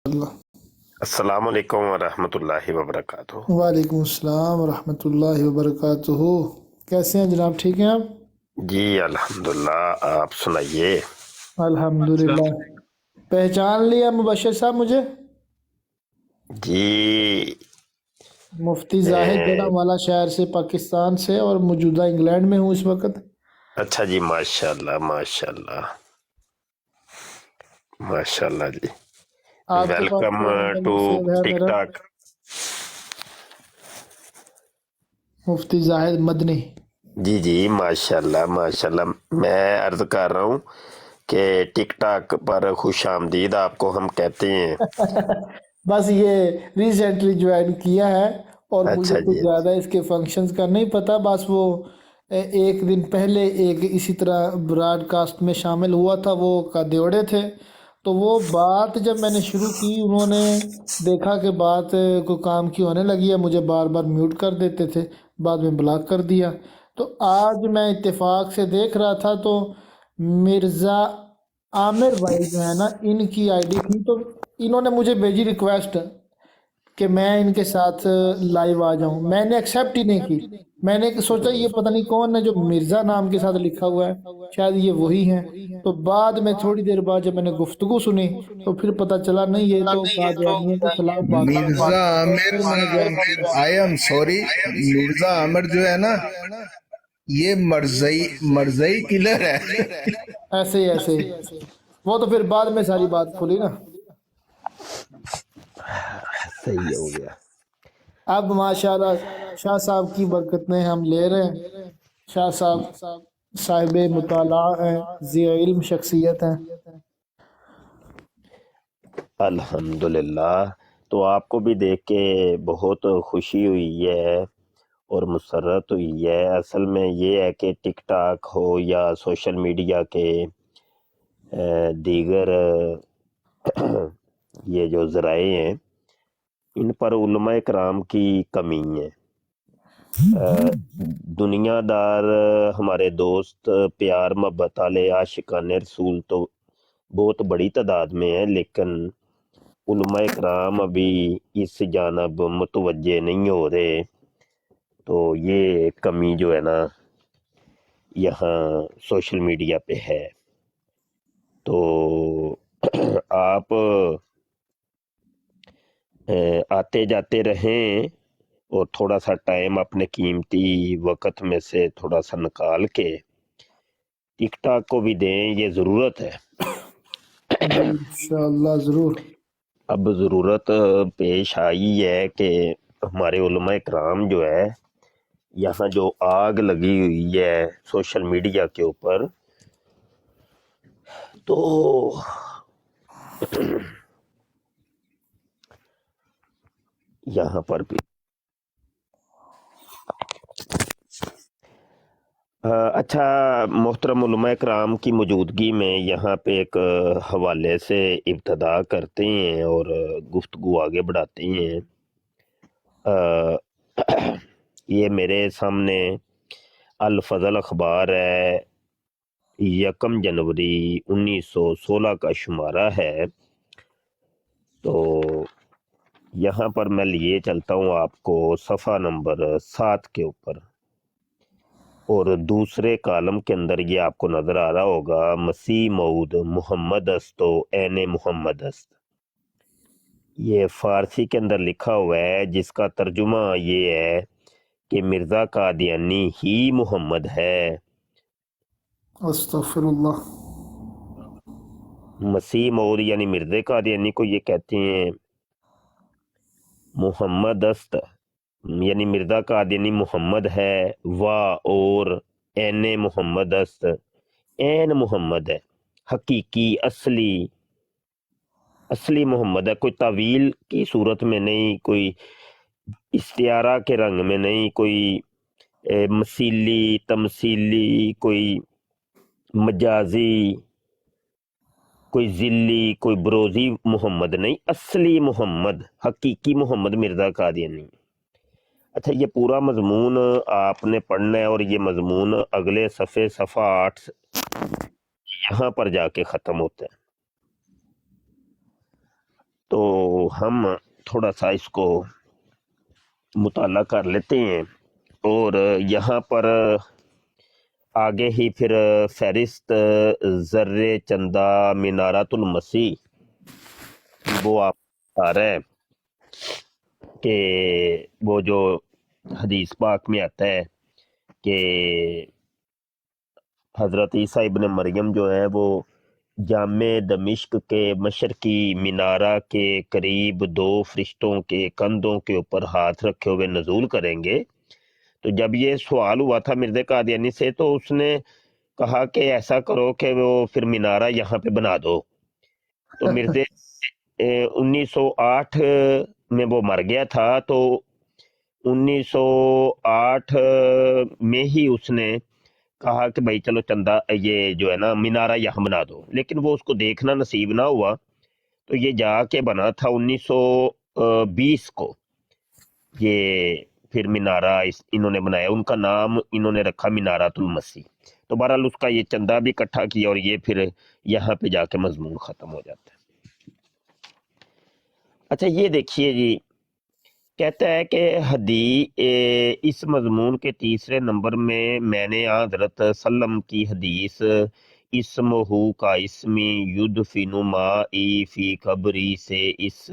اللہ۔ السلام علیکم ورحمۃ اللہ وبرکاتہ۔ وعلیکم السلام ورحمۃ اللہ وبرکاتہ۔ کیسے ہیں جناب؟ ٹھیک ہیں آپ؟ جی الحمدللہ، آپ سنائیے۔ الحمدللہ۔ پہچان لیا مبشر صاحب مجھے؟ جی مفتی زاہد جڑا والا شہر سے، پاکستان سے، اور موجودہ انگلینڈ میں ہوں اس وقت۔ اچھا جی، ماشاء اللہ ماشاء اللہ ماشاء اللہ جی، آپ کے پاس ویلکم تو نمبر ٹو بھی سیو ہے ٹک میرا، ٹاک۔ مفتی زاہد مدنی۔ جی جی ماشاء اللہ ماشاء اللہ، میں عرض کر رہا ہوں کہ ٹک ٹاک پر خوش آمدید آپ کو ہم کہتے ہیں۔ بس یہ ریسنٹلی جوائن کیا ہے، اور مجھے اچھا کچھ جی، زیادہ اس کے فنکشنز کا نہیں پتا۔ بس وہ ایک دن پہلے ایک اسی طرح براڈ کاسٹ میں شامل ہوا تھا، وہ کا دیوڑے تھے، تو وہ بات جب میں نے شروع کی، انہوں نے دیکھا کہ بات کوئی کام کی ہونے لگی ہے، مجھے بار بار میوٹ کر دیتے تھے، بعد میں بلاک کر دیا۔ تو آج میں اتفاق سے دیکھ رہا تھا تو مرزا عامر بھائی جو ہے نا، ان کی آئی ڈی تھی، تو انہوں نے مجھے بھیجی ریکویسٹ کہ میں ان کے ساتھ لائیو آ جاؤں۔ میں نے ایکسیپٹ ہی نہیں کی۔ میں نے سوچا یہ پتہ نہیں کون ہے جو مرزا نام کے ساتھ لکھا ہوا ہے، شاید یہ وہی ہیں۔ تو بعد میں تھوڑی دیر بعد جب میں نے گفتگو سنی تو پھر پتہ چلا نہیں، یہ تو قادیانیوں کے خلاف بات کر رہے ہیں۔ مرزا عامر، پھر میں نے جوائن کیا۔ آئی ایم سوری، مرزا عامر جو ہے نا، یہ مرزئی کلر ہے۔ ایسے ہی ایسے ہی، وہ تو پھر بعد میں ساری بات کھلی نا۔ صحیح ہو گیا۔ اب ماشاءاللہ شاہ صاحب کی برکتیں ہم لے رہے ہیں۔ شاہ صاحب صاحب مطالعہ ہیں، ذی علم شخصیت ہیں۔ الحمدللہ، تو آپ کو بھی دیکھ کے بہت خوشی ہوئی ہے اور مسرت ہوئی ہے۔ اصل میں یہ ہے کہ ٹک ٹاک ہو یا سوشل میڈیا کے دیگر یہ جو ذرائع ہیں، ان پر علماء کرام کی کمی ہے۔ دنیا دار ہمارے دوست پیار محبت والے عاشقان رسول تو بہت بڑی تعداد میں ہیں، لیکن علماء کرام ابھی اس جانب متوجہ نہیں ہو رہے، تو یہ کمی جو ہے نا یہاں سوشل میڈیا پہ ہے۔ تو آپ آتے جاتے رہیں اور تھوڑا سا ٹائم اپنے قیمتی وقت میں سے تھوڑا سا نکال کے ٹک ٹاک کو بھی دیں، یہ ضرورت ہے۔ جی انشاءاللہ ضرور۔ اب ضرورت پیش آئی ہے کہ ہمارے علماء کرام جو ہے، یہاں جو آگ لگی ہوئی ہے سوشل میڈیا کے اوپر، تو یہاں پر بھی اچھا، محترم علماء کرام کی موجودگی میں یہاں پہ ایک حوالے سے ابتدا کرتے ہیں اور گفتگو آگے بڑھاتے ہیں۔ یہ میرے سامنے الفضل اخبار ہے، 1 جنوری 1916 کا شمارہ ہے۔ تو یہاں پر میں لیے چلتا ہوں آپ کو صفحہ نمبر 7 کے اوپر، اور دوسرے کالم کے اندر یہ آپ کو نظر آ رہا ہوگا، مسیح موعود محمد است و عین محمد است۔ یہ فارسی کے اندر لکھا ہوا ہے، جس کا ترجمہ یہ ہے کہ مرزا قادیانی ہی محمد ہے۔ استغفر اللہ۔ مسیح موعود یعنی مرزا قادیانی کو یہ کہتے ہیں محمد است، یعنی مرزا قادیانی محمد ہے، اور عین محمد است، عین محمد ہے، حقیقی اصلی محمد ہے، کوئی تعویل کی صورت میں نہیں، کوئی استعارہ کے رنگ میں نہیں، کوئی مثیلی تمثیلی، کوئی مجازی، کوئی ذلی، کوئی بروزی محمد نہیں، اصلی محمد، حقیقی محمد مرزا قادیانی۔ اچھا، یہ پورا مضمون آپ نے پڑھنا ہے، اور یہ مضمون اگلے صفحہ 8 یہاں پر جا کے ختم ہوتا ہے۔ تو ہم تھوڑا سا اس کو مطالعہ کر لیتے ہیں، اور یہاں پر آگے ہی پھر فہرست زر چندہ منارات المسیح وہ آپ آ رہا ہے کہ وہ جو حدیث پاک میں آتا ہے کہ حضرت عیسیٰ ابن مریم جو ہے وہ جامع دمشق کے مشرقی مینارہ کے قریب 2 فرشتوں کے کندھوں کے اوپر ہاتھ رکھے ہوئے نزول کریں گے۔ تو جب یہ سوال ہوا تھا مرزا قادیانی سے تو اس نے کہا کہ ایسا کرو کہ وہ پھر مینارہ یہاں پہ بنا دو۔ تو مرزا 1908 میں وہ مر گیا تھا، تو 1908 میں ہی اس نے کہا کہ بھائی چلو چندہ یہ جو ہے نا مینارہ یہاں بنا دو، لیکن وہ اس کو دیکھنا نصیب نہ ہوا، تو یہ جا کے بنا تھا 1920 کو یہ پھر مینارہ انہوں نے بنایا، ان کا نام انہوں نے رکھا مینارات المسیح۔ تو بہرحال اس کا یہ چندہ بھی اکٹھا کیا اور یہ پھر یہاں پہ جا کے مضمون ختم ہو جاتا ہے۔ اچھا یہ دیکھیے جی، کہتا ہے کہ اس مضمون کے تیسرے نمبر میں نے حضرت سلم کی حدیث اسمہ کا اسمی یدفن مائی فی قبری سے اس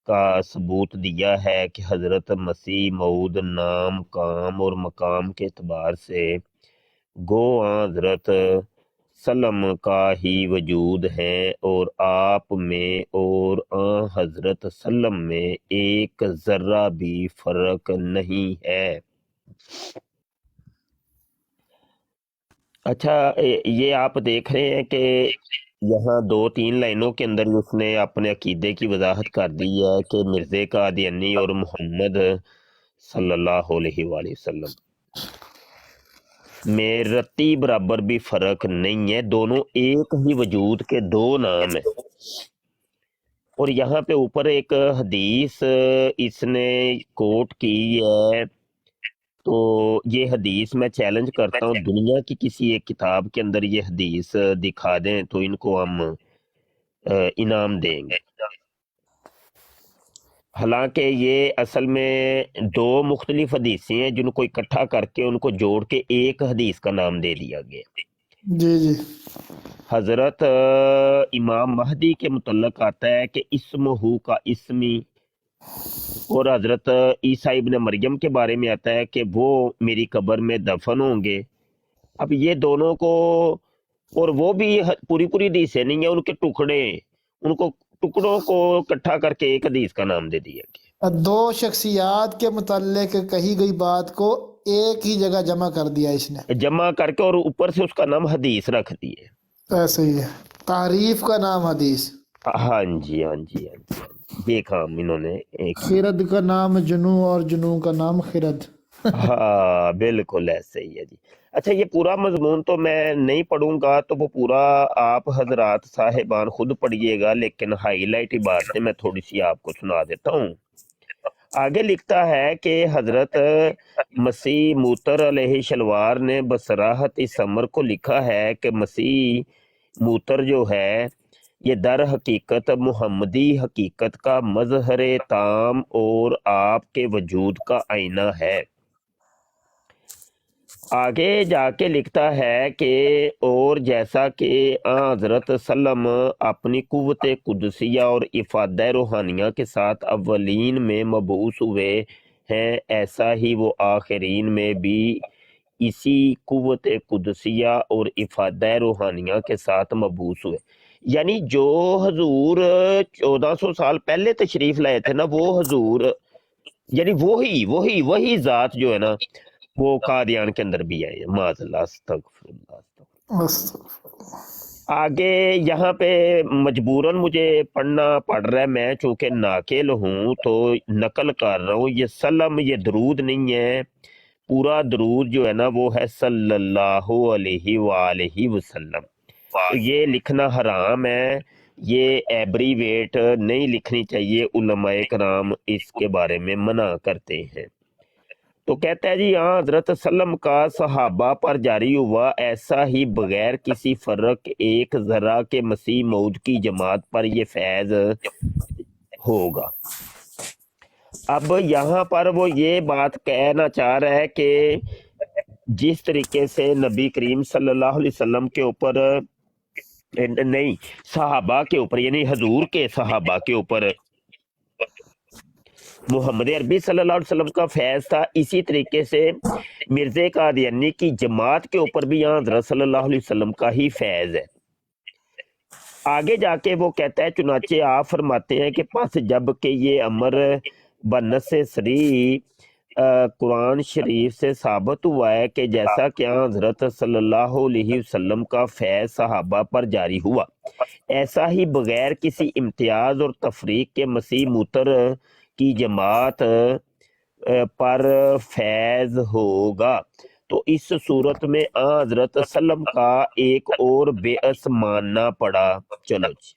کا ثبوت دیا ہے کہ حضرت مسیح موعود نام، کام اور مقام کے اعتبار سے گو حضرت سلم کا ہی وجود ہے، اور آپ میں اور حضرت سلم میں ایک ذرہ بھی فرق نہیں ہے۔ اچھا یہ آپ دیکھ رہے ہیں کہ یہاں 2-3 لائنوں کے اندر اس نے اپنے عقیدے کی وضاحت کر دی ہے کہ مرزا قادیانی اور محمد صلی اللہ علیہ وآلہ وسلم میں رتی برابر بھی فرق نہیں ہے، دونوں ایک ہی وجود کے 2 نام ہیں۔ اور یہاں پہ اوپر ایک حدیث اس نے کوٹ کی ہے، تو یہ حدیث میں چیلنج کرتا ہوں دنیا کی کسی ایک کتاب کے اندر یہ حدیث دکھا دیں تو ان کو ہم انعام دیں گے۔ حالانکہ یہ اصل میں 2 مختلف حدیثیں ہیں جن کو اکٹھا کر کے ان کو جوڑ کے ایک حدیث کا نام دے دیا گیا۔ جی جی حضرت امام مہدی کے متعلق آتا ہے کہ اسمہ کا اسمی، اور حضرت عیسیٰ ابن مریم کے بارے میں آتا ہے کہ وہ میری قبر میں دفن ہوں گے۔ اب یہ دونوں کو، اور وہ بھی پوری حدیثیں نہیں ہیں، ان کے ٹکڑے، ان کو ٹکڑوں کو اکٹھا کر کے ایک حدیث کا نام دے دیا گیا۔ 2 شخصیات کے متعلق کہی گئی بات کو ایک ہی جگہ جمع کر دیا اس نے، جمع کر کے اور اوپر سے اس کا نام حدیث رکھ دیے۔ ایسے ہی ہے، تعریف کا نام حدیث، ہاں جی ہاں جی ہاں جی ہاں جی، یہ کام انہوں نے ایک خرد کا نام جنو اور جنو کا نام خرد۔ ہاں بالکل ایسے ہی ہے جی۔ اچھا یہ پورا مضمون تو میں نہیں پڑھوں گا، تو وہ پورا آپ حضرات صاحبان خود پڑھیے گا، لیکن ہائی لائٹ باتیں میں تھوڑی سی آپ کو سنا دیتا ہوں۔ آگے لکھتا ہے کہ حضرت مسیح موتر علیہ شلوار نے بصراحت اس امر کو لکھا ہے کہ مسیح موتر جو ہے یہ در حقیقت محمدی حقیقت کا مظہر تام اور آپ کے وجود کا آئینہ ہے۔ آگے جا کے لکھتا ہے کہ اور جیسا کہ حضرت سلم اپنی قوت قدسیہ اور افادہ روحانیہ کے ساتھ اولین میں مبعوث ہوئے ہیں، ایسا ہی وہ آخرین میں بھی اسی قوت قدسیہ اور افادہ روحانیہ کے ساتھ مبعوث ہوئے۔ یعنی جو حضور 1400 سال پہلے تشریف لائے تھے نا، وہ حضور یعنی وہی ذات جو ہے نا وہ قادیان کے اندر بھی آئے۔ معاذ اللہ، استغفر اللہ استغفر اللہ۔ آگے یہاں پہ مجبوراً مجھے پڑھنا پڑ رہا ہے، میں چونکہ ناقل ہوں تو نقل کر رہا ہوں۔ یہ سلم یہ درود نہیں ہے، پورا درود جو ہے نا وہ ہے صلی اللہ علیہ وآلہ وسلم۔ تو یہ لکھنا حرام ہے، یہ ایبریویٹ نہیں لکھنی چاہیے، علماء کرام اس کے بارے میں منع کرتے ہیں۔ تو کہتا ہے جی ہاں حضرت سلم کا صحابہ پر جاری ہوا ایسا ہی بغیر کسی فرق ایک ذرا کے مسیح موعود کی جماعت پر یہ فیض ہوگا۔ اب یہاں پر وہ یہ بات کہنا چاہ رہا ہے کہ جس طریقے سے نبی کریم صلی اللہ علیہ وسلم کے اوپر نہیں صحابہ کے اوپر یعنی حضور کے صحابہ کے اوپر محمد عربی صلی اللہ علیہ وسلم کا فیض تھا، اسی طریقے سے مرزا قادیانی کی جماعت کے اوپر بھی یہاں حضرت صلی اللہ علیہ وسلم کا ہی فیض ہے۔ آگے جا کے وہ کہتا ہے چنانچہ آپ فرماتے ہیں کہ پس جب کہ یہ امر بنس سری قرآن شریف سے ثابت ہوا ہے کہ جیسا کہ حضرت صلی اللہ علیہ وسلم کا فیض صحابہ پر جاری ہوا ایسا ہی بغیر کسی امتیاز اور تفریق کے مسیح موتر کی جماعت پر فیض ہوگا، تو اس صورت میں حضرت سلم کا ایک اور بیعث ماننا پڑا۔ چلو جی،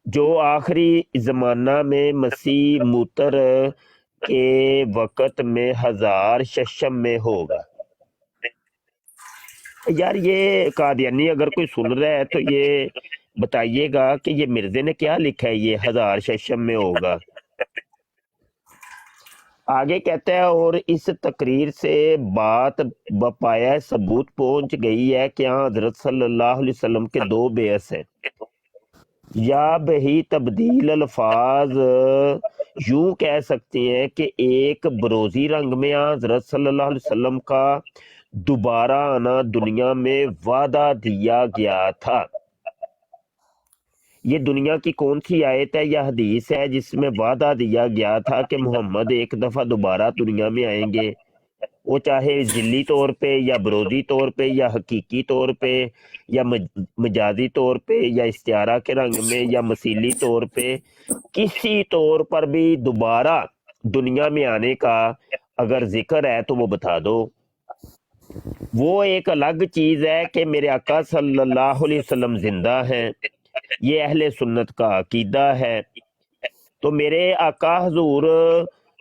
جو آخری زمانہ میں مسیح موتر کے وقت میں 1000 ششم میں ہوگا۔ یار یہ قادیانی اگر کوئی سن رہا ہے تو یہ بتائیے گا کہ یہ مرزے نے کیا لکھا ہے یہ 1000 ششم میں ہوگا۔ آگے کہتا ہے اور اس تقریر سے بات بپایا ثبوت پہنچ گئی ہے کہ حضرت صلی اللہ علیہ وسلم کے 2 بیعث ہیں، یا بہی تبدیل الفاظ یوں کہہ سکتے ہیں کہ ایک بروزی رنگ میں حضرت صلی اللہ علیہ وسلم کا دوبارہ آنا دنیا میں وعدہ دیا گیا تھا۔ یہ دنیا کی کون سی آیت ہے یا حدیث ہے جس میں وعدہ دیا گیا تھا کہ محمد ایک دفعہ دوبارہ دنیا میں آئیں گے، وہ چاہے ذلی طور پہ یا بروزی طور پہ یا حقیقی طور پہ یا مجازی طور پہ یا استعارہ کے رنگ میں یا مثیلی طور پہ، کسی طور پر بھی دوبارہ دنیا میں آنے کا اگر ذکر ہے تو وہ بتا دو۔ وہ ایک الگ چیز ہے کہ میرے آقا صلی اللہ علیہ وسلم زندہ ہیں، یہ اہل سنت کا عقیدہ ہے، تو میرے آقا حضور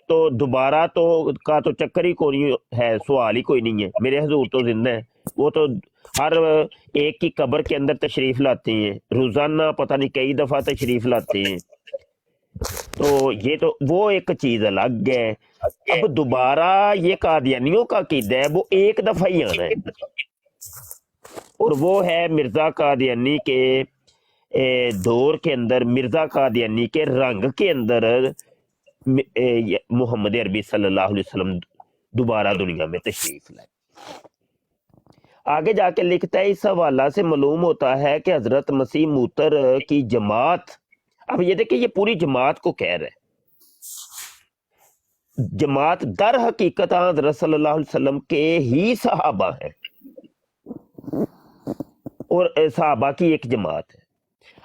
تو دوبارہ تو چکر ہی کوئی ہے، سوال ہی کوئی نہیں ہے، میرے حضور تو زندہ ہیں، وہ تو ہر ایک کی قبر کے اندر تشریف لاتے ہیں، روزانہ پتہ نہیں کئی دفعہ تشریف لاتے ہیں، تو یہ تو وہ ایک چیز الگ ہے۔ اب دوبارہ یہ قادیانیوں کا عقیدہ ہے وہ ایک دفعہ ہی آنا ہے، اور وہ ہے مرزا قادیانی کے دور کے اندر، مرزا قادیانی کے رنگ کے اندر محمد عربی صلی اللہ علیہ وسلم دوبارہ دنیا میں تشریف لائے۔ آگے جا کے لکھتا ہے اس حوالہ سے معلوم ہوتا ہے کہ حضرت مسیح موتر کی جماعت، اب یہ دیکھیں یہ پوری جماعت کو کہہ رہے ہیں، جماعت در حقیقت حضرت صلی اللہ علیہ وسلم کے ہی صحابہ ہیں، اور صحابہ کی ایک جماعت ہے۔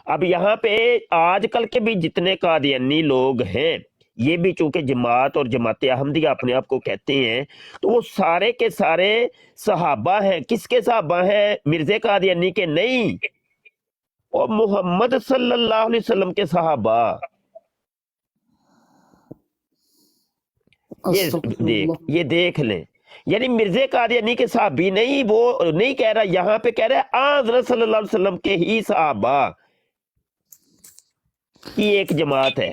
اب یہاں پہ آج کل کے بھی جتنے قادیانی لوگ ہیں یہ بھی چونکہ جماعت اور جماعت احمدیہ اپنے آپ کو کہتے ہیں، تو وہ سارے کے سارے صحابہ ہیں۔ کس کے صحابہ ہیں؟ مرزا قادیانی کے نہیں، اور محمد صلی اللہ علیہ وسلم کے صحابہ۔ یہ دیکھ لیں، یعنی مرزا قادیانی کے صحابی نہیں، وہ نہیں کہہ رہا، یہاں پہ کہہ رہا ہے حضرت صلی اللہ علیہ وسلم کے ہی صحابہ کی ایک جماعت ہے۔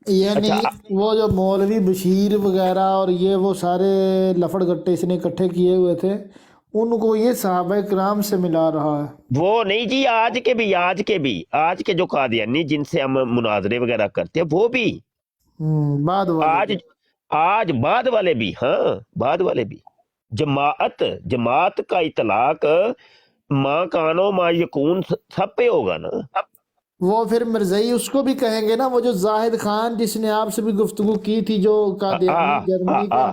یعنی وہ جو مولوی بشیر وغیرہ اور یہ وہ سارے لفڑ گٹے اس نے اکٹھے کیے ہوئے تھے، ان کو یہ صحابہ کرام سے ملا رہا ہے۔ وہ نہیں جی، آج کے جو قادیانی جن سے ہم مناظرے وغیرہ کرتے ہیں وہ بھی بعد والے آج بعد والے بھی، ہاں بعد والے بھی، جماعت کا اطلاق ماں کانو ماں یکون سب پہ ہوگا نا۔ وہ پھر مرزائی اس کو بھی کہیں گے نا، وہ جو زاہد خان جس نے آپ سے بھی گفتگو کی تھی، جو قادیانی جرمنی کا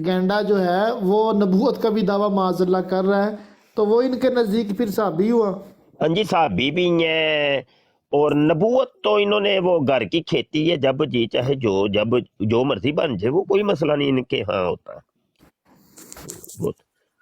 گینڈا جو ہے، وہ نبوت کا بھی دعویٰ معاذ اللہ کر رہا ہے، تو وہ ان کے نزدیک پھر صحابی ہوا۔ ہاں جی، صحابی بھی ہیں، اور نبوت تو انہوں نے وہ گھر کی کھیتی ہے، جب جی چاہے جو مرضی بن جائے، وہ کوئی مسئلہ نہیں ان کے ہاں ہوتا۔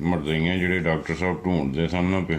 ਮਰਜ਼ਈਆਂ ਜਿਹੜੇ ਡਾਕਟਰ ਸਾਹਿਬ ਢੂੰਡਦੇ ਸਨ ਨਾ ਪਏ,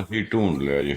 ਅਸੀਂ ਢੂੰਡ ਲਿਆ ਜੇ।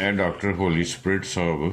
ਇਹ ਡਾਕਟਰ ਹੋਲੀ ਸਪਿਰਿਟ ਸਾਹਿਬ।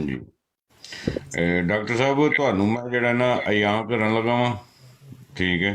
ਜੀ ਡਾਕਟਰ ਸਾਹਿਬ ਤੁਹਾਨੂੰ ਮੈਂ ਜਿਹੜਾ ਨਾ ਅਯਾਂ ਕਰਨ ਲੱਗਾ ਵਾਂ, ਠੀਕ ਹੈ?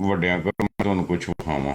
ਵੱਡਿਆਂ ਕਰੋ, ਮੈਂ ਤੁਹਾਨੂੰ ਕੁਝ ਵਿਖਾਵਾਂ।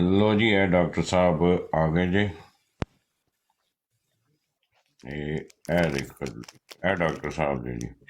ਲੋ ਜੀ, ਇਹ ਡਾਕਟਰ ਸਾਹਿਬ ਆ ਗਏ ਜੇ। ਇਹ ਦੇਖੋ ਜੀ, ਇਹ ਡਾਕਟਰ ਸਾਹਿਬ ਜੀ।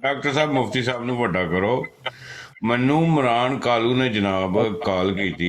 ਡਾਕਟਰ ਸਾਹਿਬ ਮੁਫਤੀ ਸਾਹਿਬ ਨੂੰ ਵੱਡਾ ਕਰੋ। ਮੈਨੂੰ ਇਮਰਾਨ ਕਾਲੂ ਨੇ ਜਨਾਬ ਕਾਲ ਕੀਤੀ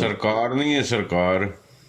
ਸਰਕਾਰ ਨਹੀਂ ਹੈ, ਸਰਕਾਰ,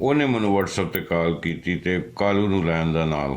ਉਹਨੇ ਮੈਨੂੰ WhatsApp ਤੇ ਕਾਲ ਕੀਤੀ ਤੇ ਕਾਲੂ ਨੂੰ ਲੈਣ ਦਾ ਨਾਲ।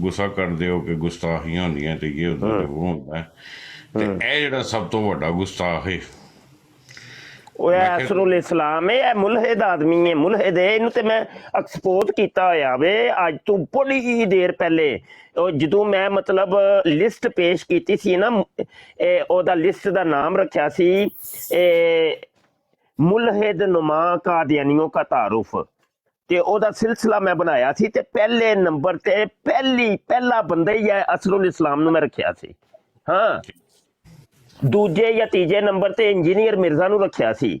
ਗੁੱਸਾ ਕਰਦੇ ਹੋ ਕਿ ਗੁਸਤਾਖੀਆਂ ਹੁੰਦੀਆਂ ਤੇ ਇਹ ਹੁੰਦਾ ਤੇ ਉਹ ਹੁੰਦਾ ਹੈ। ਤੇ ਇਹ ਜਿਹੜਾ ਸਭ ਤੋਂ ਵੱਡਾ ਗੁਸਤਾਖ ਹੈ, ਉਹ ਮੈਂ ਕਿਹਾ ਅਸਰੁਲ ਇਸਲਾਮ ਹੈ, ਇਹ ਮੁਲਹਿਦ ਆਦਮੀ ਹੈ, ਮੁਲਹਿਦ ਹੈ। ਇਹਨੂੰ ਤੇ ਮੈਂ ਐਕਸਪੋਜ਼ ਕੀਤਾ ਹੋਇਆ ਵੇ ਅੱਜ ਤੋਂ ਬੜੀ ਦੇਰ ਪਹਿਲੇ। ਉਹ ਜਦੋਂ ਮੈਂ ਮਤਲਬ ਲਿਸਟ ਪੇਸ਼ ਕੀਤੀ ਸੀ ਨਾ, ਉਹਦਾ ਲਿਸਟ ਦਾ ਨਾਮ ਰੱਖਿਆ ਸੀ ਮੁਲਹਿਦ ਨੁਮਾ ਕਾਦੀਆਨੀਓ ਕਾ ਤਾਰੁਫ, ਤੇ ਉਹਦਾ ਸਿਲਸਿਲਾ ਮੈਂ ਬਣਾਇਆ ਸੀ, ਤੇ ਪਹਿਲੇ ਨੰਬਰ ਤੇ ਪਹਿਲਾ ਬੰਦਾ ਹੀ ਹੈ ਅਸਰੁਲ ਇਸਲਾਮ ਨੂੰ ਮੈਂ ਰੱਖਿਆ ਸੀ। ਹਾਂ, ਦੂਜੇ ਜਾਂ ਤੀਜੇ ਨੰਬਰ ਤੇ ਇੰਜੀਨੀਅਰ ਮਿਰਜ਼ਾ ਨੂੰ ਰੱਖਿਆ ਸੀ।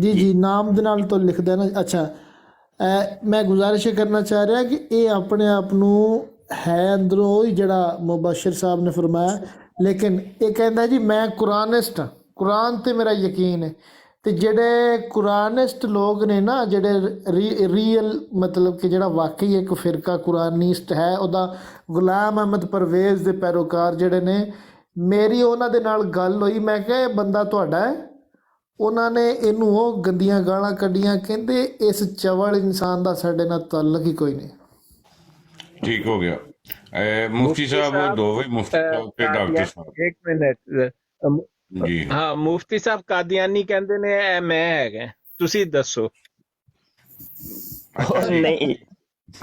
ਜੀ ਜੀ ਨਾਮ ਦੇ ਨਾਲ ਤੋਂ ਲਿਖਦਾ ਨਾ। ਅੱਛਾ, ਮੈਂ ਗੁਜ਼ਾਰਿਸ਼ ਇਹ ਕਰਨਾ ਚਾਹ ਰਿਹਾ ਕਿ ਇਹ ਆਪਣੇ ਆਪ ਨੂੰ ਹੈ ਅੰਦਰੋਂ ਹੀ ਜਿਹੜਾ ਮੁਬਸ਼ਰ ਸਾਹਿਬ ਨੇ ਫਰਮਾਇਆ, ਲੇਕਿਨ ਇਹ ਕਹਿੰਦਾ ਜੀ ਮੈਂ ਕੁਰਾਨਿਸਟ ਹਾਂ, ਕੁਰਾਨ ਤੇ ਮੇਰਾ ਯਕੀਨ ਹੈ। ਤੇ ਜਿਹੜੇ ਕੁਰਾਨਿਸਟ ਲੋਕ ਨੇ ਨਾ, ਜਿਹੜੇ ਰੀਅਲ ਮਤਲਬ ਕਿ ਜਿਹੜਾ ਵਾਕਈ ਇੱਕ ਫਿਰਕਾ ਕੁਰਾਨਿਸਟ ਹੈ, ਉਹਦਾ ਗੁਲਾਮ ਅਹਿਮਦ ਪਰਵੇਜ਼ ਦੇ ਪੈਰੋਕਾਰ ਜਿਹੜੇ ਨੇ, ਮੇਰੀ ਉਹਨਾਂ ਦੇ ਨਾਲ ਗੱਲ ਹੋਈ। ਮੈਂ ਕਿਹਾ ਇਹ ਬੰਦਾ ਤੁਹਾਡਾ ਹੈ? ਉਹਨਾਂ ਨੇ ਇਹਨੂੰ ਉਹ ਗੰਦੀਆਂ ਗਾਲਾਂ ਕੱਢੀਆਂ, ਕਹਿੰਦੇ ਇਸ ਚਵਲ ਇਨਸਾਨ ਦਾ ਸਾਡੇ ਨਾਲ ਤਾਲੁਕ ਹੀ ਕੋਈ ਨਹੀਂ। ਠੀਕ ਹੋ ਗਿਆ। ਮੁਫਤੀ ਸਾਹਿਬ ਦੋਵੇਂ, ਮੁਫਤੀ ਸਾਹਿਬ ਤੇ ਡਾਕਟਰ ਸਾਹਿਬ। ਇੱਕ ਮਿੰਟ ਜੀ ਹਾਂ, ਮੁਫਤੀ ਸਾਹਿਬ ਕਾਦੀਆਨੀ ਕਹਿੰਦੇ ਨੇ ਇਹ ਮੈਂ ਹੈਗਾ, ਤੁਸੀਂ ਦੱਸੋ। ਨਹੀਂ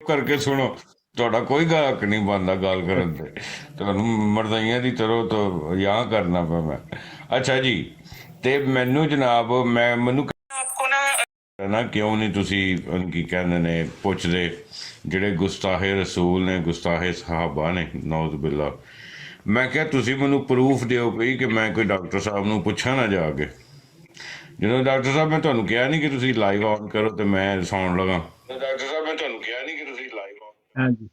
ਕਰਕੇ ਸੁਣੋ, ਤੁਹਾਡਾ ਕੋਈ ਹੱਕ ਨਹੀਂ ਬਣਦਾ ਗੱਲ ਕਰਨ ਤੇ, ਤੁਹਾਨੂੰ ਮਰਦਾਈਆਂ ਦੀ ਤਰ੍ਹਾਂ ਤੋਂ ਯਾਂ ਕਰਨਾ ਪਿਆ ਮੈਂ। ਅੱਛਾ ਜੀ, ਤੇ ਮੈਨੂੰ ਜਨਾਬ ਮੈਨੂੰ ਨਾ ਕਿਉਂ ਨਹੀਂ ਤੁਸੀਂ ਕੀ ਕਹਿੰਦੇ ਨੇ ਪੁੱਛਦੇ, ਜਿਹੜੇ ਗੁਸਤਾਹੇ ਰਸੂਲ ਨੇ, ਗੁਸਤਾਹੇ ਸਹਾਬਾ ਨੇ, ਨੌਜ਼ ਬਿੱਲਾ। ਮੈਂ ਕਿਹਾ ਤੁਸੀਂ ਮੈਨੂੰ ਪ੍ਰੂਫ ਦਿਓ ਪਈ ਕਿ ਮੈਂ ਕੋਈ ਡਾਕਟਰ ਸਾਹਿਬ ਨੂੰ ਪੁੱਛਾਂ ਨਾ ਜਾ ਕੇ। ਜਦੋਂ ਡਾਕਟਰ ਸਾਹਿਬ ਮੈਂ ਤੁਹਾਨੂੰ ਕਿਹਾ ਨਹੀਂ ਕਿ ਤੁਸੀਂ ਲਾਈਵ ਆਨ ਕਰੋ ਤੇ ਮੈਂ ਸੌਣ ਲਗਾ। ਡਾਕਟਰ ਸਾਹਿਬ ਮੈਂ ਤੁਹਾਨੂੰ ਕਿਹਾ ਨਹੀਂ ਕਿ ਤੁਸੀਂ ਲਾਈਵ ਆਨ। ਹਾਂਜੀ,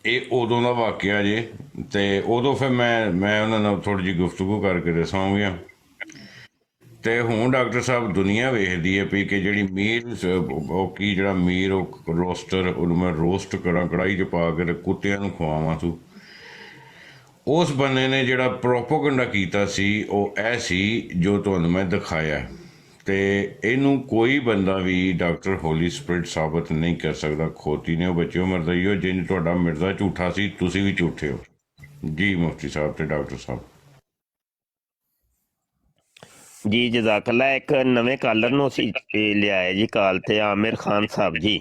ਇਹ ਉਦੋਂ ਦਾ ਵਾਕਿਆ ਜੇ, ਤੇ ਉਦੋਂ ਫਿਰ ਮੈਂ ਉਹਨਾਂ ਨਾਲ ਥੋੜੀ ਜਿਹੀ ਗੁਫ਼ਤਗੂ ਕਰਕੇ ਤੇ ਸੌਂ ਗਿਆ। ਤੇ ਹੁਣ ਡਾਕਟਰ ਸਾਹਿਬ ਦੁਨੀਆ ਵੇਖਦੀ ਹੈ ਪਈ ਕਿ ਜਿਹੜੀ ਮੀਰ ਉਹ ਕੀ ਜਿਹੜਾ ਮੀਰ ਉਹ ਰੋਸਟਰ, ਉਹਨੂੰ ਮੈਂ ਰੋਸਟ ਕਰਾਂ ਕੜਾਹੀ 'ਚ ਪਾ ਕੇ ਤੇ ਕੁੱਤਿਆਂ ਨੂੰ ਖਵਾਵਾਂ ਤੂੰ। ਉਸ ਬੰਦੇ ਨੇ ਜਿਹੜਾ ਪ੍ਰੋਪੋਗੰਡਾ ਕੀਤਾ ਸੀ ਉਹ ਇਹ ਸੀ ਜੋ ਤੁਹਾਨੂੰ ਮੈਂ ਦਿਖਾਇਆ। ਤੇ ਇਹਨੂੰ ਕੋਈ ਬੰਦਾ ਵੀ ਡਾਕਟਰ ਹੋਲੀ ਸਪਿਰਿਟ ਸਾਬਤ ਨਹੀਂ ਕਰ ਸਕਦਾ। ਖੋਤੀ ਨੇ ਉਹ ਬੱਚਿਓ ਮਰਦਾਈਓ, ਜਿੰਨ ਤੁਹਾਡਾ ਮਿਰਜ਼ਾ ਝੂਠਾ ਸੀ, ਤੁਸੀਂ ਵੀ ਝੂਠੇ ਹੋ ਜੀ। ਮੁਫਤੀ ਸਾਹਿਬ ਤੇ ਡਾਕਟਰ ਸਾਹਿਬ ਜੀ ਜਜ਼ਾਕੱਲਾ। ਇੱਕ ਨਵੇਂ ਕਾਲਰ ਨੂੰ ਅਸੀਂ ਲਿਆਏ ਜੀ ਕਾਲ ਤੇ, ਆਮਿਰ ਖਾਨ ਸਾਹਿਬ ਜੀ।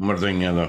ਮਰਦਾਈਆਂ ਦਾ।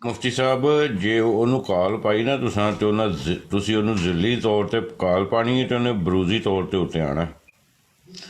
ਮੁਫਤੀ ਸਾਹਿਬ ਜੇ ਉਹਨੂੰ ਕਾਲ ਪਾਈ ਨਾ ਤੁਸੀਂ ਉਹਨੂੰ ਜ਼ਿੱਲੀ ਤੌਰ ਤੇ ਕਾਲ ਪਾਣੀ ਹੈ ਤੇ ਉਹਨੇ ਬਰੂਜ਼ੀ ਤੌਰ ਤੇ ਉੱਤੇ ਆਣਾ।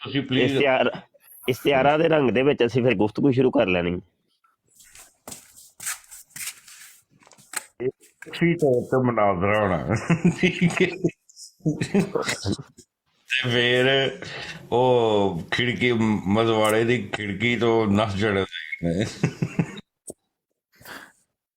ਤੁਸੀਂ ਪਲੀਜ਼ ਇਸ਼ਤਿਹਾਰਾਂ ਦੇ ਰੰਗ ਦੇ ਵਿੱਚ ਅਸੀਂ ਫਿਰ ਗੁਫ਼ਤਗੂ ਸ਼ੁਰੂ ਕਰ ਲੈਣੀ। ਫੀ ਤੌਰ ਤੇ ਮਨਾਜ਼ਰਾ ਹੋਣਾ ਠੀਕ ਹੈ ਤੇ ਫਿਰ ਉਹ ਖਿੜਕੀ ਮਜ਼ਵਾੜੇ ਦੀ ਖਿੜਕੀ ਤੋਂ ਨਸ ਜੜੇ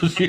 ਤੁਸੀਂ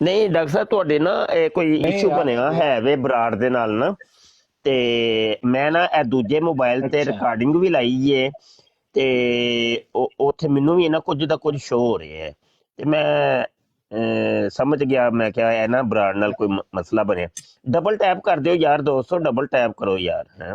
ਨਹੀਂ ਡਾਕਟਰ ਸਾਹਿਬ ਤੁਹਾਡੇ ਨਾ ਇਹ ਕੋਈ ਨਹੀਂ ਇਸ਼ੂ ਬਣਿਆ ਹੈ ਵੇ ਬਰਾੜ ਦੇ ਨਾਲ ਨਾ, ਤੇ ਮੈਂ ਨਾ ਇਹ ਦੂਜੇ ਮੋਬਾਈਲ ਤੇ ਅੱਛਾ। ਰਿਕਾਰਡਿੰਗ ਵੀ ਲਾਈ ਏ ਤੇ ਉੱਥੇ ਮੈਨੂੰ ਵੀ ਨਾ ਕੁਝ ਦਾ ਕੁਝ ਸ਼ੋ ਹੋ ਰਿਹਾ ਹੈ ਤੇ ਮੈਂ ਸਮਝ ਗਿਆ, ਮੈਂ ਕਿਹਾ ਇਹ ਨਾ ਬਰਾੜ ਨਾਲ ਕੋਈ ਮਸਲਾ ਬਣਿਆ। ਡਬਲ ਟੈਪ ਕਰ ਦਿਓ ਯਾਰ ਦੋਸਤੋ, ਡਬਲ ਟੈਪ ਕਰੋ ਯਾਰ ਹੈ।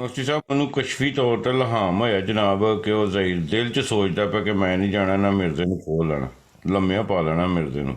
ਮੁਫਤੀ ਸਾਹਿਬ ਮੈਨੂੰ ਕਸ਼ਫੀ ਤੌਰ ਤੇ ਲਹਾਮ ਹੋਇਆ ਜਨਾਬ ਕਿ ਉਹ ਜ਼ਹੀਰ ਦਿਲ ਚ ਸੋਚਦਾ ਪਿਆ ਕਿ ਮੈਂ ਨਹੀਂ ਜਾਣਾ, ਨਾ ਮਿਰਜ਼ੇ ਨੂੰ ਖੋਲ ਲੈਣਾ, ਲੰਮਿਆਂ ਪਾ ਲੈਣਾ ਮਿਰਜ਼ੇ ਨੂੰ।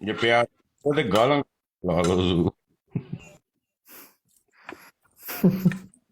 ਜੇ ਪਿਆਰ ਉਹਦੇ ਗਾਲਾਂ ਲਾ ਲਓ ਜ਼ਰੂਰ।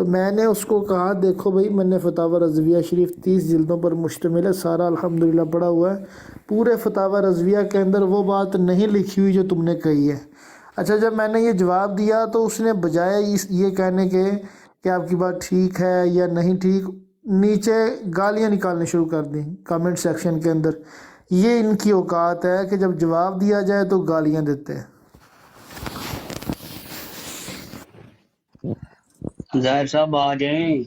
تو میں نے اس کو کہا دیکھو بھائی من فتاوی رضویہ شریف 30 جلدوں پر مشتمل ہے، سارا الحمدللہ پڑھا ہوا ہے، پورے فتاوی رضویہ کے اندر وہ بات نہیں لکھی ہوئی جو تم نے کہی ہے۔ اچھا جب میں نے یہ جواب دیا تو اس نے بجائے یہ کہنے کے کہ آپ کی بات ٹھیک ہے یا نہیں ٹھیک، نیچے گالیاں نکالنے شروع کر دیں کامنٹ سیکشن کے اندر۔ یہ ان کی اوقات ہے کہ جب جواب دیا جائے تو گالیاں دیتے ہیں۔ ظاہر صاحب آ جائیں،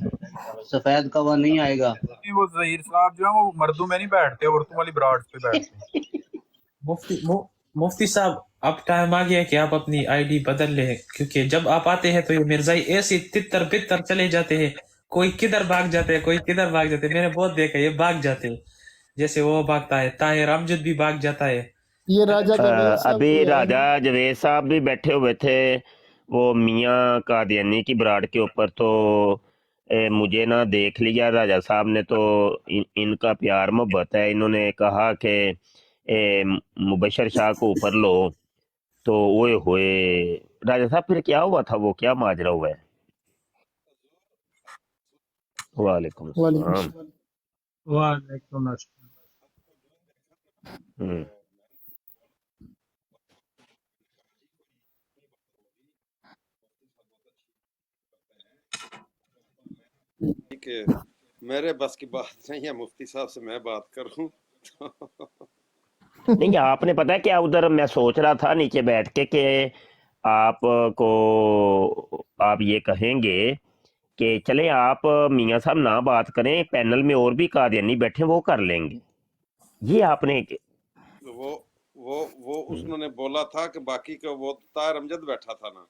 سفید کوا نہیں آئے گا۔ وہ ظہیر صاحب جو ہیں وہ مردوں میں نہیں بیٹھتے، عورتوں والی براڈ پہ بیٹھتے ہیں۔ مفتی صاحب اب ٹائم آ گیا ہے کہ آپ اپنی آئی ڈی بدل لیں، کیونکہ جب آپ آتے ہیں تو یہ مرزائی ایسی تتر بتر چلے جاتے ہیں، کوئی کدھر بھاگ جاتے ہیں، کوئی کدھر بھاگ جاتے ہیں۔ میں نے بہت دیکھا یہ بھاگ جاتے ہیں، جیسے وہ بھاگتا ہے، طاہر امجد بھی بھاگ جاتا ہے۔ یہ راجہ جاوید صاحب ابھی بھی ہے نا؟ راجہ جوید صاحب بھی بیٹھے ہوئے تھے وہ میاں قادیانی کی براڈ کے اوپر، تو مجھے نہ دیکھ لیا راجہ صاحب نے، تو ان کا پیار محبت ہے، انہوں نے کہا کہ مبشر شاہ کو اوپر لو، تو اوئے ہوئے راجہ صاحب پھر کیا ہوا تھا، وہ کیا ماجرا ہوا ہے؟ وعلیکم وعلیکم السلام۔ السلام۔ وعلیکم السلام۔ ہوں۔ کہ میرے بس کی بات نہیں ہے مفتی صاحب سے میں بات کروں۔ نہیں آپ نے پتا ہے کیا، ادھر میں سوچ رہا تھا نیچے بیٹھ کے کہ آپ کو آپ یہ کہیں گے کہ چلیں آپ میاں صاحب نہ بات کریں، پینل میں اور بھی قادیانی بیٹھے وہ کر لیں گے، یہ آپ نے وہ انہوں نے بولا تھا کہ باقی کا وہ طاہر امجد بیٹھا تھا نا،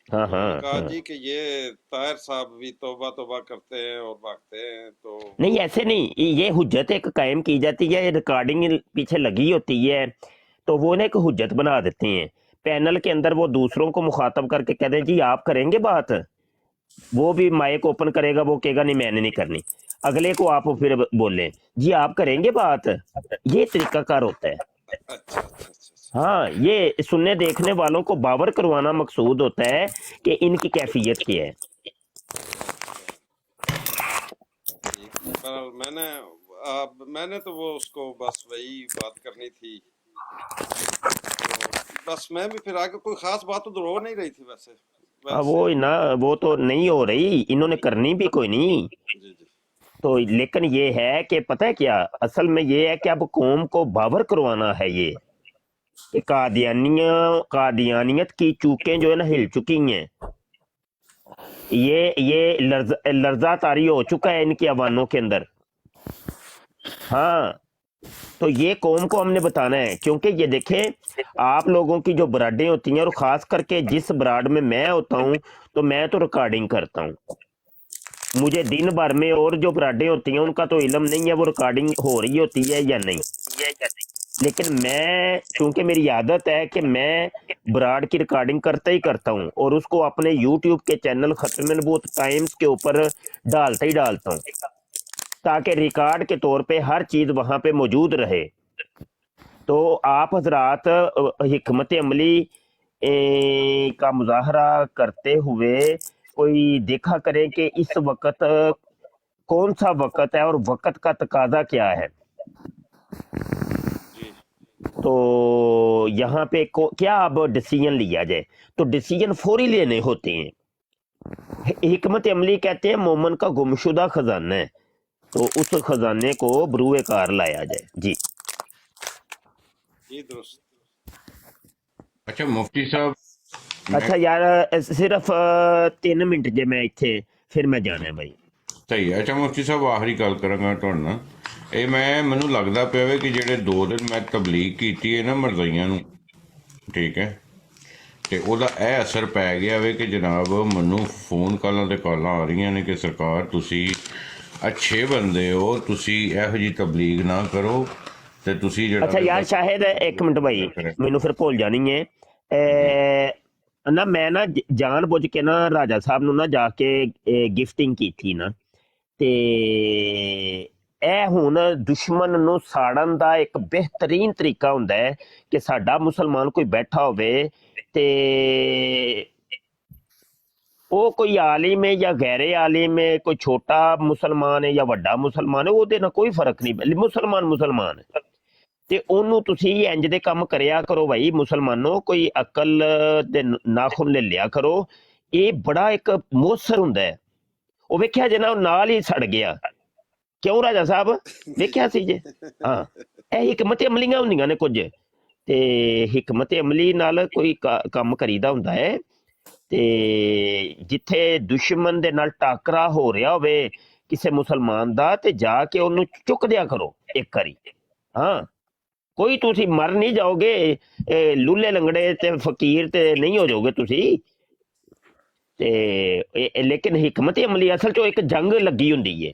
ہاں انہوں نے ہاں کہا ہاں جی کہ یہ طاہر صاحب بھی توبہ کرتے ہیں اور بھاگتے ہیں، تو نہیں ایسے نہیں، یہ حجت ایک قائم کی جاتی ہے، ریکارڈنگ پیچھے لگی ہوتی ہے، تو وہ نا ایک حجت بنا دیتے ہیں پینل کے اندر، وہ دوسروں کو مخاطب کر کے کہتے ہیں جی آپ کریں گے بات، وہ بھی مائک اوپن کرے گا، وہ کہے گا نہیں میں نے نہیں کرنی، اگلے کو آپ پھر بولیں جی آپ کریں گے بات، یہ طریقہ کار ہوتا ہے۔ اچھا ہاں یہ سننے دیکھنے والوں کو باور کروانا مقصود ہوتا ہے کہ ان کی کیفیت کیا ہے۔ میں نے تو وہ اس کو بس وہی بات کرنی تھی، بس میں بھی پھر آگے کوئی خاص بات تو ہو نہیں رہی تھی ویسے وہ نا وہ تو نہیں ہو رہی، انہوں نے کرنی بھی کوئی نہیں، جی جی تو لیکن یہ ہے کہ پتہ ہے کیا اصل میں یہ ہے کہ اب قوم کو باور کروانا ہے یہ کہ قادیانیت کی چوکیں جو ہے نا ہل چکی ہیں، یہ لرزہ طاری ہو چکا ہے ان کی عوانوں کے اندر۔ ہاں تو یہ قوم کو ہم نے بتانا ہے، کیونکہ یہ دیکھیں آپ لوگوں کی جو براڈیں ہوتی ہیں، اور خاص کر کے جس براڈ میں میں ہوتا ہوں تو میں تو ریکارڈنگ کرتا ہوں، مجھے دن بھر میں اور جو براڈیں ہوتی ہیں ان کا تو علم نہیں ہے وہ ریکارڈنگ ہو رہی ہوتی ہے یا نہیں، لیکن میں چونکہ میری عادت ہے کہ میں براڈ کی ریکارڈنگ کرتا ہی کرتا ہوں، اور اس کو اپنے یوٹیوب کے چینل ختم نبوت ٹائمز کے اوپر ڈالتا ہی ڈالتا ہوں، تاکہ ریکارڈ کے طور پہ ہر چیز وہاں پہ موجود رہے۔ تو آپ حضرات حکمت عملی کا مظاہرہ کرتے ہوئے کوئی دیکھا کریں کہ اس وقت کون سا وقت ہے اور وقت کا تقاضا کیا ہے، تو یہاں پہ کیا اب ڈیسیژن لیا جائے، تو ڈیسیژن فوری لینے ہوتے ہیں۔ حکمت عملی کہتے ہیں مومن کا گمشدہ خزانہ ہے، تو اس خزانے کو بروئے کار لایا جائے۔ جی درست۔ اچھا مفتی صاحب اچھا یار صرف 3 منٹ ਜੇ ਮੈਂ ਇੱਥੇ ਫਿਰ ਮੈਂ ਜਾਣਾ ਬਾਈ। ਸਹੀ ਹੈ। ਅੱਛਾ ਮੁਫਤੀ ਸਾਹਿਬ ਆਖਰੀ ਗੱਲ ਕਰਾਂਗਾ ਤੁਹਾਡੇ ਨਾਲ, ਇਹ ਮੈਨੂੰ ਲੱਗਦਾ ਪਿਆ ਵੇ ਕਿ ਜਿਹੜੇ 2 ਦਿਨ ਮੈਂ ਤਬਲੀਗ ਕੀਤੀ ਹੈ ਨਾ ਮਰਜ਼ਈਆਂ ਨੂੰ, ਠੀਕ ਹੈ, ਤੇ ਉਹਦਾ ਇਹ ਅਸਰ ਪੈ ਗਿਆ ਵੇ ਕਿ ਜਨਾਬ ਮੈਨੂੰ ਫੋਨ ਕਾਲਾਂ ਤੇ ਕਾਲਾਂ ਆ ਰਹੀਆਂ ਨੇ ਕਿ ਸਰਕਾਰ ਤੁਸੀਂ ਅੱਛੇ ਬੰਦੇ ਹੋ, ਤੁਸੀਂ ਇਹੋ ਜਿਹੀ ਤਬਲੀਗ ਨਾ ਕਰੋ, ਤੇ ਤੁਸੀਂ ਜਿਹੜਾ ਅੱਛਾ ਯਾਰ ਸ਼ਾਹਿਦ 1 ਮਿੰਟ ਬਾਈ, ਮੈਨੂੰ ਫਿਰ ਭੁੱਲ ਜਾਣੀ ਹੈ ਨਾ, ਮੈਂ ਨਾ ਜਾਣ ਬੁੱਝ ਕੇ ਨਾ ਰਾਜਾ ਸਾਹਿਬ ਨੂੰ ਨਾ ਜਾ ਕੇ ਗਿਫਟਿੰਗ ਕੀਤੀ ਨਾ, ਤੇ ਇਹ ਹੁਣ ਦੁਸ਼ਮਣ ਨੂੰ ਸਾੜਨ ਦਾ ਇੱਕ ਬਿਹਤਰੀਨ ਤਰੀਕਾ ਹੁੰਦਾ ਹੈ ਕਿ ਸਾਡਾ ਮੁਸਲਮਾਨ ਕੋਈ ਬੈਠਾ ਹੋਵੇ ਤੇ ਉਹ ਕੋਈ ਆਲਿਮ ਹੈ ਜਾਂ ਗੈਰੇ ਆਲਿਮ ਹੈ, ਕੋਈ ਛੋਟਾ ਮੁਸਲਮਾਨ ਹੈ ਜਾਂ ਵੱਡਾ ਮੁਸਲਮਾਨ ਹੈ, ਉਹਦੇ ਨਾਲ ਕੋਈ ਫਰਕ ਨਹੀਂ। ਮੁਸਲਮਾਨ ਹੈ ਤੇ ਉਹਨੂੰ ਤੁਸੀਂ ਇੰਜ ਦੇ ਕੰਮ ਕਰਿਆ ਕਰੋ ਭਾਈ ਮੁਸਲਮਾਨੋ, ਕੋਈ ਅਕਲ ਦੇ ਨਾਖੂਨ ਲੈ ਲਿਆ ਕਰੋ। ਇਹ ਬੜਾ ਇੱਕ ਮੋਸਰ ਹੁੰਦਾ ਹੈ। ਉਹ ਵੇਖਿਆ ਜੇ ਨਾ, ਉਹ ਨਾਲ ਹੀ ਸੜ ਗਿਆ। ਕਿਉਂ ਰਾਜਾ ਸਾਹਿਬ, ਵੇਖਿਆ ਸੀ ਜੇ? ਹਾਂ, ਇਹ ਹਿਕਮਤ ਅਮਲੀਆਂ ਹੁੰਦੀਆਂ ਨੇ ਕੁਝ, ਤੇ ਹਿਕਮਤ ਅਮਲੀ ਨਾਲ ਕੋਈ ਕੰਮ ਕਰੀਦਾ ਹੁੰਦਾ ਹੈ। ਤੇ ਜਿੱਥੇ ਦੁਸ਼ਮਣ ਦੇ ਨਾਲ ਟਾਕਰਾ ਹੋ ਰਿਹਾ ਹੋਵੇ ਕਿਸੇ ਮੁਸਲਮਾਨ ਦਾ, ਤੇ ਜਾ ਕੇ ਉਹਨੂੰ ਚੁੱਕ ਦਿਆ ਕਰੋ ਇੱਕ ਵਾਰੀ। ਹਾਂ, ਕੋਈ ਤੁਸੀਂ ਮਰ ਨਹੀਂ ਜਾਓਗੇ, ਲੂਲੇ ਲੰਗੜੇ ਤੇ ਫਕੀਰ ਤੇ ਨਹੀਂ ਹੋ ਜਾਓਗੇ ਤੁਸੀਂ। ਤੇ ਲੇਕਿਨ ਹਿਕਮਤ ਅਮਲੀ ਅਸਲ ਚੋਂ ਇੱਕ ਜੰਗ ਲੱਗੀ ਹੁੰਦੀ ਹੈ।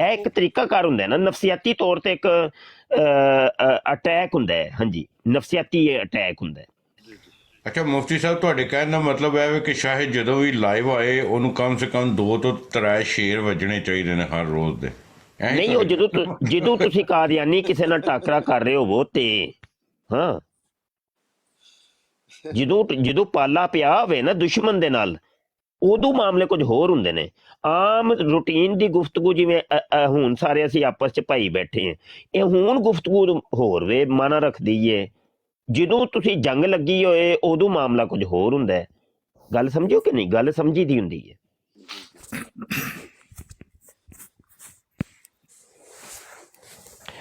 ਇਹ ਇੱਕ ਤਰੀਕਾਕਾਰ ਹੁੰਦਾ ਨਾ, ਨਫਸੀਆਤੀ ਤੌਰ ਤੇ ਇੱਕ ਅਟੈਕ ਹੁੰਦਾ ਹੈ। ਹਾਂਜੀ, ਨਫਸੀਆਤੀ ਅਟੈਕ ਹੁੰਦਾ ਹੈ। ਅੱਛਾ ਮੁਫਤੀ ਸਾਹਿਬ, ਤੁਹਾਡੇ ਕਹਿਣ ਦਾ ਮਤਲਬ ਹੈ ਕਿ ਸ਼ਾਇਦ ਜਦੋਂ ਵੀ ਲਾਈਵ ਆਏ ਉਹਨੂੰ ਕਮ ਸੇ ਕਮ 2 ਤੋਂ 3 ਸ਼ੇਰ ਵੱਜਣੇ ਚਾਹੀਦੇ ਨੇ ਹਰ ਰੋਜ਼ ਦੇ? ਨਹੀਂ, ਉਹ ਜਦੋਂ ਤੁਸੀਂ ਕਾਦੀਆਨੀ ਕਿਸੇ ਨਾਲ ਟਾਕਰਾ ਕਰ ਰਹੇ ਹੋਵੋ ਤੇ ਹਾਂ, ਜਦੋਂ ਪਾਲਾ ਪਿਆ ਹੋਵੇ ਨਾ ਦੁਸ਼ਮਣ ਦੇ ਨਾਲ, ਉਦੋਂ ਮਾਮਲੇ ਕੁਝ ਹੋਰ ਹੁੰਦੇ ਨੇ। ਆਮ ਰੂਟੀਨ ਦੀ ਗੁਫ਼ਤਗੂ ਜਿਵੇਂ ਹੁਣ ਸਾਰੇ ਅਸੀਂ ਆਪਸ 'ਚ ਭਾਈ ਬੈਠੇ ਹਾਂ, ਇਹ ਹੁਣ ਗੁਫ਼ਤਗੂ ਹੋਰ ਵੇ ਮਾਨਾ ਰੱਖਦੀ ਏ। ਜਦੋਂ ਤੁਸੀਂ ਜੰਗ ਲੱਗੀ ਹੋਏ ਉਦੋਂ ਮਾਮਲਾ ਕੁਝ ਹੋਰ ਹੁੰਦਾ ਹੈ। ਗੱਲ ਸਮਝੋ ਕਿ ਨਹੀਂ? ਗੱਲ ਸਮਝੀ ਦੀ ਹੁੰਦੀ ਹੈ।